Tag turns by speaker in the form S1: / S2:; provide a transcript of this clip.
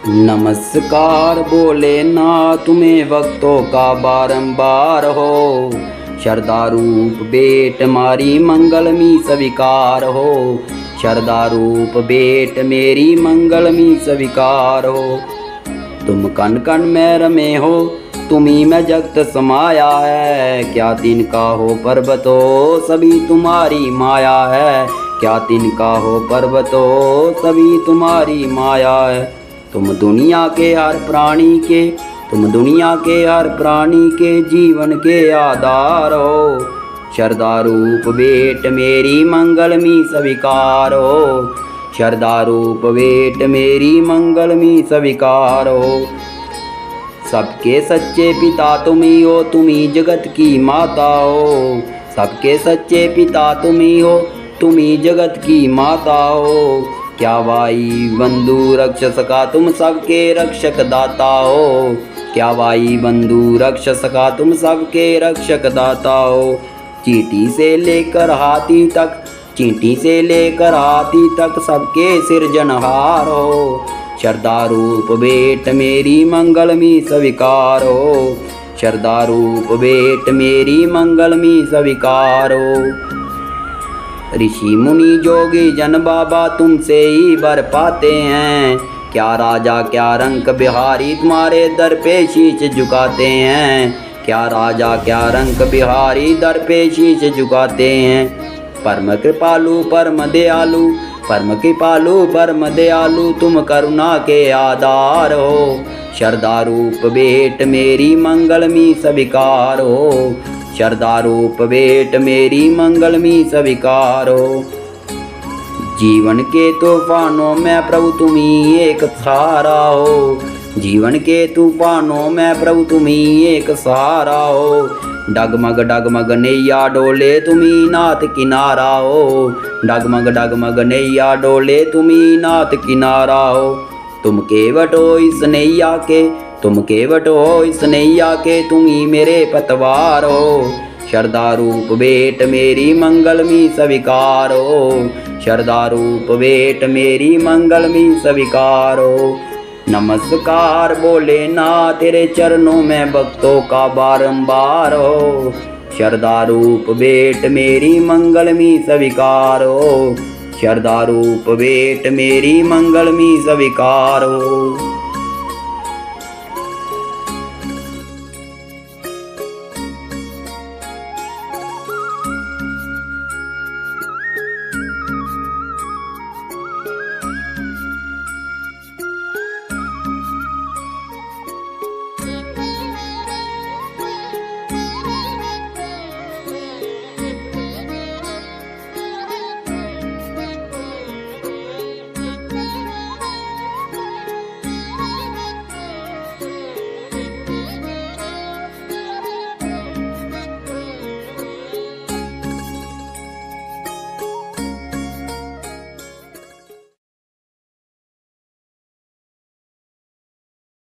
S1: नमस्कार बोले ना तुम्हें भक्तों का बारंबार हो। शरदा रूप बेट मारी मंगल मी स्वीकार हो। शरदा रूप बेट मेरी मंगल मी स्वीकार हो। तुम कण कण में रमे हो, तुम्ही में जगत समाया है। क्या तिनका हो पर्वतो सभी तुम्हारी माया है। क्या तिनका हो पर्वतो सभी तुम्हारी माया है। तुम दुनिया के हर प्राणी के, तुम दुनिया के हर प्राणी के जीवन के आधार हो। शरदा रूप बेट मेरी मंगल मी स्वीकार हो। शरदा रूप बेट मेरी मंगल मी स्वीकार हो। सबके सच्चे पिता तुम्ही हो, तुम्ही जगत की माता हो। सबके सच्चे पिता तुम्ही हो, तुम्ही जगत की माता हो। क्या भाई बंधु रक्षस का तुम सबके रक्षक दाता हो। क्या भाई बंधु रक्षस का तुम सबके रक्षक दाता हो। चींटी से लेकर हाथी तक, चींटी से लेकर हाथी तक सबके सिरजनहार हो। शरदा रूप बेट मेरी मंगल मी स्वीकार हो। शरदा रूप बेट मेरी मंगल मी स्वीकार हो। ऋषि मुनि जोगी जन बाबा तुमसे ही वर पाते हैं। क्या राजा क्या रंक बिहारी तुम्हारे दर पे शीश झुकाते हैं। क्या राजा क्या रंक बिहारी दर पे शीश झुकाते हैं। परम कृपालु परम दयालु, परम कृपालु परम दयालु तुम करुणा के आधार हो। शरदा रूप बेट मेरी मंगल मी स्वीकार हो। शरदा रूप बेट मेरी मंगल मी स्वीकार हो। जीवन के तूफानों में प्रभु तुम्ही एक सहारा हो। जीवन के तूफानों में प्रभु तुम्ही एक सहारा हो। डगमग डगमग नैया डोले तुम्ही नाथ किनारा हो। डगमग डगमग नैया डोले तुम्ही नाथ किनारा हो। तुम केवट हो इस नैया के, तुम केवट हो इस नैया के तुम्ही मेरे पतवार हो। शरदा रूप बेट मेरी मंगल मी स्वीकार हो। शरदा रूप बेट मेरी मंगल मी स्वीकार हो। नमस्कार बोले ना तेरे चरणों में भक्तों का बारंबार हो। शरदा रूप बेट मेरी मंगल मी स्वीकार हो। शरदा रूप बेट मेरी मंगल मी स्वीकार हो।